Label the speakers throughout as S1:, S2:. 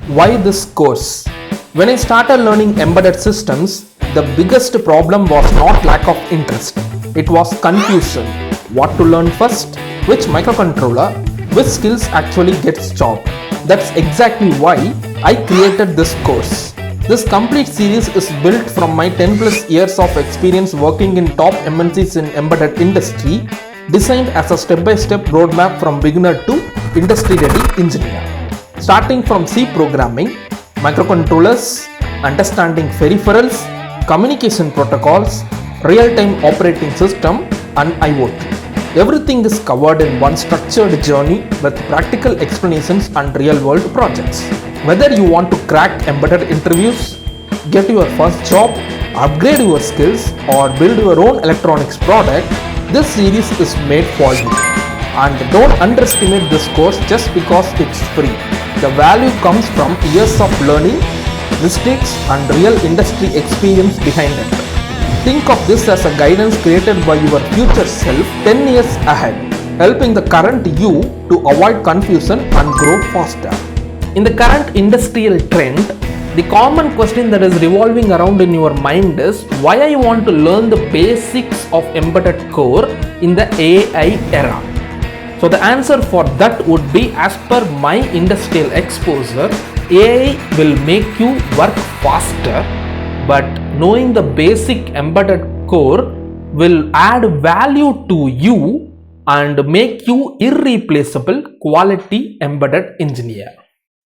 S1: Why this course? When I started learning embedded systems, the biggest problem was not lack of interest. It was confusion. What to learn first? Which microcontroller? Which skills actually gets job? That's exactly why I created this course. This complete series is built from my 10 plus years of experience working in top MNCs in embedded industry, designed as a step-by-step roadmap from beginner to industry-ready engineer. Starting from C programming, microcontrollers, understanding peripherals, communication protocols, real-time operating system, and IoT. Everything is covered in one structured journey with practical explanations and real-world projects. Whether you want to crack embedded interviews, get your first job, upgrade your skills, or build your own electronics product, this series is made for you. And don't underestimate this course just because it's free. The value comes from years of learning, mistakes, and real industry experience behind it. Think of this as a guidance created by your future self 10 years ahead, helping the current you to avoid confusion and grow faster. In the current industrial trend, the common question that is revolving around in your mind is why I want to learn the basics of embedded core in the AI era. So the answer for that would be, as per my industrial exposure, AI will make you work faster, but knowing the basic embedded core will add value to you and make you irreplaceable quality embedded engineer.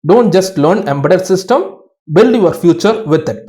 S1: Don't just learn embedded system, build your future with it.